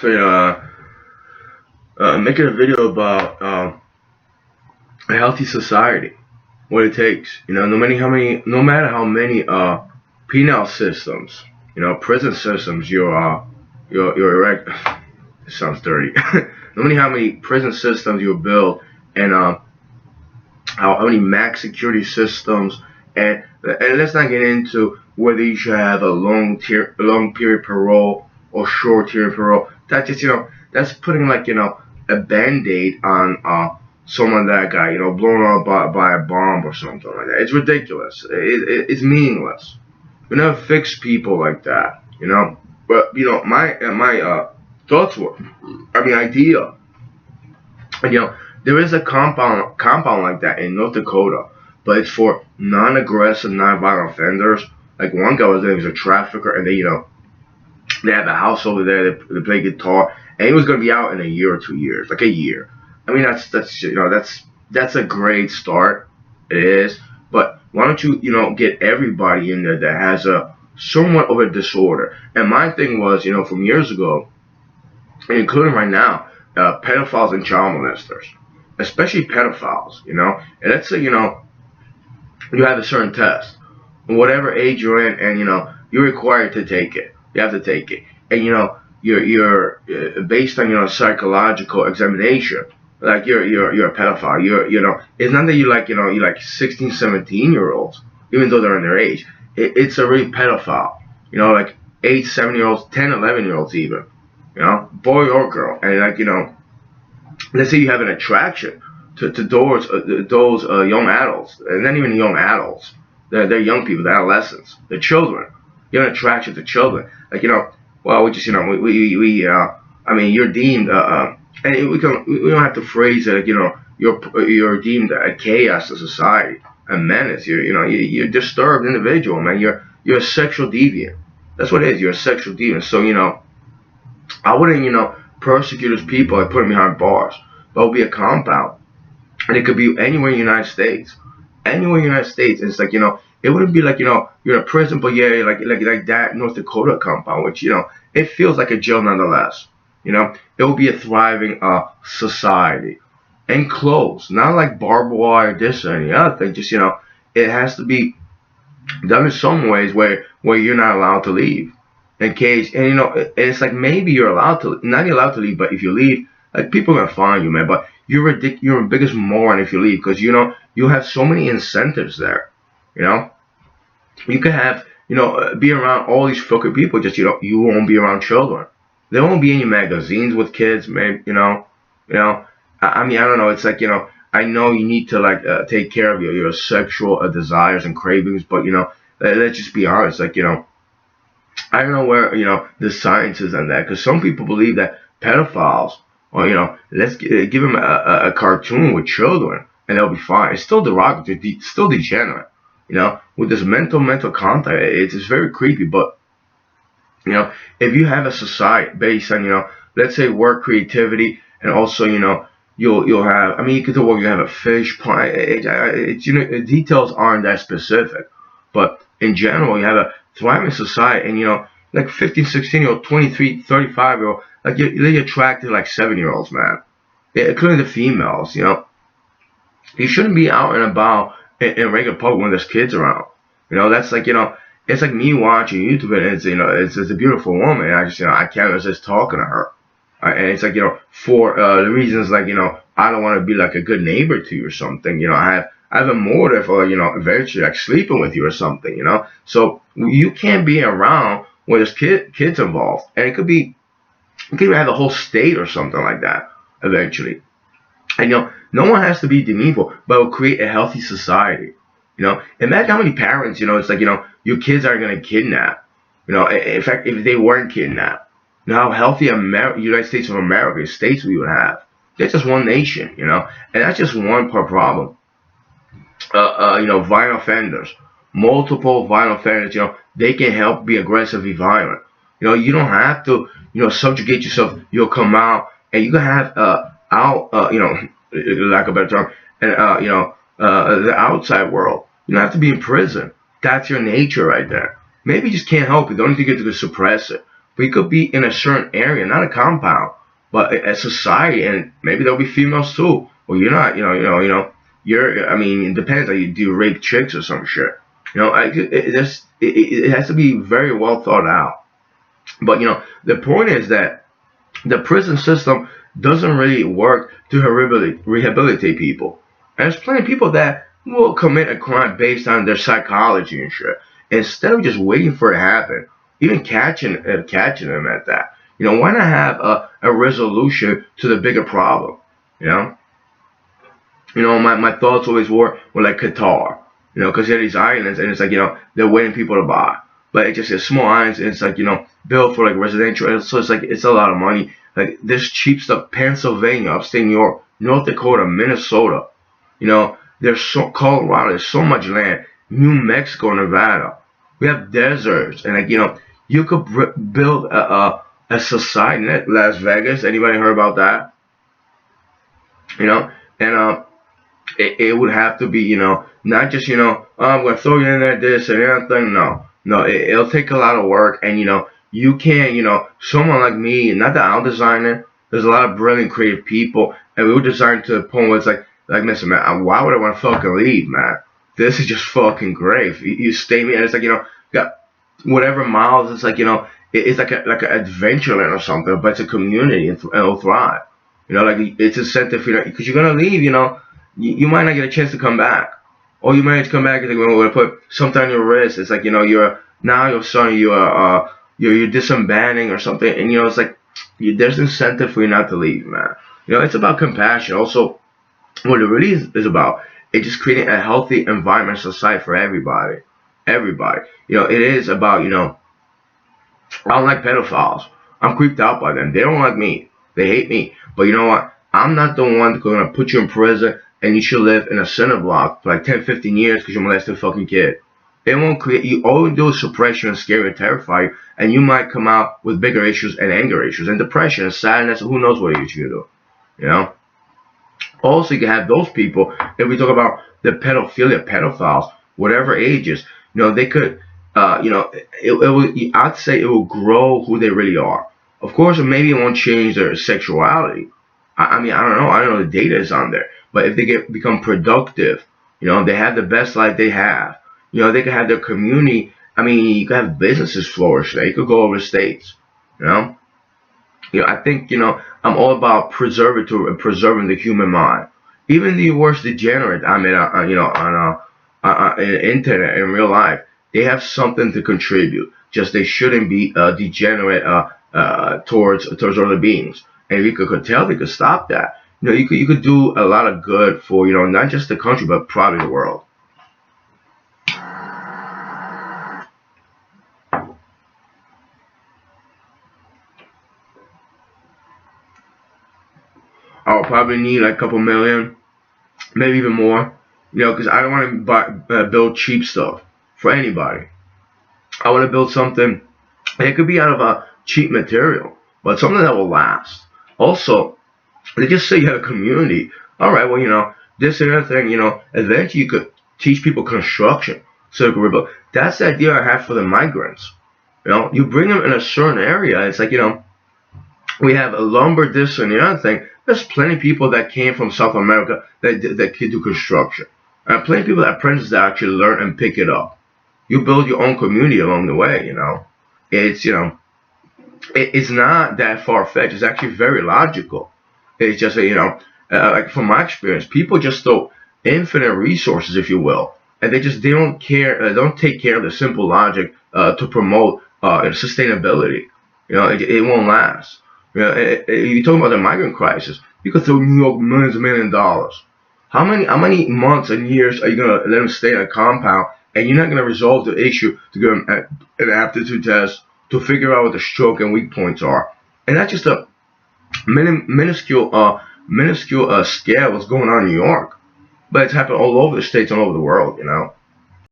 So making a video about a healthy society, what it takes. No matter how many penal systems, prison systems, your erect. It sounds dirty. No matter how many prison systems you build, and how many max security systems, and let's not get into whether you should have a long period parole or short period parole. That just that's putting like a band-aid on someone that got blown up by a bomb or something like that. It's ridiculous. It's meaningless. We never fix people like that. But my thoughts were, idea. And there is a compound like that in North Dakota, but it's for non-aggressive, non-violent offenders. Like one guy was there, he was a trafficker, and they have a house over there. They play guitar, and he was gonna be out in a year or 2 years, like a year. That's a great start. It is, but why don't you get everybody in there that has a somewhat of a disorder? And my thing was, from years ago, including right now, pedophiles and child molesters, especially pedophiles. And let's say you have a certain test, whatever age you're in, and you're required to take it. You have to take it, and you're based on psychological examination. Like you're a pedophile. It's not that you like 16, 17 year olds, even though they're in their age. It's a real pedophile. Like 8, 7 year olds, 10, 11 year olds even. Boy or girl, and let's say you have an attraction to those young adults, and not even young adults. They're young people, they're adolescents, they're children. You have an attraction to children, well, we just you're deemed and we don't have to phrase it you're deemed a chaos to society, a menace. You're a disturbed individual, man. You're a sexual deviant. That's what it is. You're a sexual deviant. So I wouldn't, persecute his people and put them behind bars. But it would be a compound. And it could be anywhere in the United States. Anywhere in the United States. And it's like, it wouldn't be like, you're in a prison, but yeah, like that North Dakota compound, which, it feels like a jail nonetheless. It would be a thriving society. Enclosed. Not like barbed wire, this or any other thing. Just, it has to be done in some ways where you're not allowed to leave. In case, and it's like maybe you're not allowed to leave, but if you leave, like people are gonna find you, man. But you're a biggest moron if you leave, because you have so many incentives there. You can have be around all these fucking people, just you won't be around children. There won't be any magazines with kids, man. I don't know. It's like I know you need to take care of your sexual desires and cravings, but let's just be honest, I don't know where the science is on that, because some people believe that pedophiles, or let's give them a cartoon with children and they'll be fine. It's still derogatory, it's still degenerate. With this mental contact, it's very creepy. But if you have a society based on let's say work, creativity, and also you'll have, you could do work. You have a fish plant. The details aren't that specific, but in general, you have a thriving society, and like 15, 16 year old, 23, 35 year old, like they attracted like 7 year olds, man. Yeah, including the females. You shouldn't be out and about in regular public when there's kids around. That's like it's like me watching YouTube, and it's a beautiful woman, and I just I can't resist talking to her. And it's like for the reasons like I don't want to be like a good neighbor to you or something. I have a motive for eventually like sleeping with you or something. So you can't be around when there's kids involved, and it could have a whole state or something like that eventually. And no one has to be demeanful, but it will create a healthy society. Imagine how many parents it's like your kids are gonna kidnap. In fact, if they weren't kidnapped, how healthy United States of America, states we would have. That's just one nation, and that's just one part problem. Violent offenders, multiple violent offenders, they can help be aggressively violent. You don't have to, subjugate yourself. You'll come out, and you can have lack of a better term, and the outside world. You don't have to be in prison. That's your nature right there. Maybe you just can't help it. The only thing you can do is suppress it. We could be in a certain area, not a compound, but a society, and maybe there'll be females too. Well, you're not, you're. I mean, it depends. Like, do you rape chicks or some shit? It has to be very well thought out. But the point is that the prison system doesn't really work to rehabilitate people. And there's plenty of people that will commit a crime based on their psychology and shit. Instead of just waiting for it to happen, even catching them at that. Why not have a resolution to the bigger problem? You know, my thoughts always were like Qatar. Because there are these islands, and it's like they're waiting people to buy. But it's small islands, and it's like built for like residential, and so it's like it's a lot of money. Like this cheap stuff, Pennsylvania, upstate New York, North Dakota, Minnesota. There's Colorado. There's so much land. New Mexico, Nevada. We have deserts, and you could build a society. Las Vegas. Anybody heard about that? And it would have to be not just oh, I'm gonna throw you in there this and everything. No, it'll take a lot of work, and you can't someone like me. Not that I'll design it. There's a lot of brilliant, creative people, and we were designed to the point where it's like, listen, man, why would I want to fucking leave, man? This is just fucking great. You stay me, and it's like got whatever miles. It's like it's like an Adventureland or something, but it's a community, and it'll thrive. Like it's incentive because you're gonna leave. You might not get a chance to come back, or you might come back and we're gonna put something on your wrist. It's like you're now you're suddenly you're disbanding or something, and it's like there's incentive for you not to leave, man. It's about compassion. Also, what it really is about, it's just creating a healthy environment, society for everybody. Everybody. It is about I don't like pedophiles. I'm creeped out by them. They don't like me. They hate me. But you know what? I'm not the one that's going to put you in prison and you should live in a cinder block for like 10, 15 years because you molested a fucking kid. It won't create, you all you do is suppress you and scare you and terrify you, and you might come out with bigger issues and anger issues and depression and sadness. Who knows what it is you do? Also, you can have those people, if we talk about the pedophiles, whatever ages, they could, I'd say it will grow who they really are. Of course, maybe it won't change their sexuality. I mean, I don't know. I don't know the data is on there. But if they become productive, they have the best life they have. They can have their community. I mean, you can have businesses flourish there. You could go over states. I think, I'm all about preserving the human mind. Even the worst degenerate, I mean, on the internet, in real life, they have something to contribute. Just they shouldn't be degenerate towards other beings. And if you could tell, they could stop that. You could do a lot of good for, not just the country, but probably the world. I'll probably need like a couple million, maybe even more. Because I don't want to build cheap stuff for anybody. I want to build something, and it could be out of a cheap material, but something that will last. Also, they just say you have a community. All right, well, this and that thing, eventually you could teach people construction. So they could rebuild. That's the idea I have for the migrants. You bring them in a certain area. It's like, we have a lumber, this and the other thing. There's plenty of people that came from South America that can do construction. And plenty of people that apprentices that actually learn and pick it up. You build your own community along the way, It's, it's not that far-fetched. It's actually very logical. It's just, like from my experience, people just throw infinite resources, if you will, and they don't care, don't take care of the simple logic to promote sustainability. It won't last. You talk about the migrant crisis. You could throw New York millions and millions of dollars. How many months and years are you gonna let them stay in a compound, and you're not gonna resolve the issue to give them an aptitude test to figure out what the stroke and weak points are? And that's just a minuscule scale what's going on in New York, but it's happened all over the states, all over the world.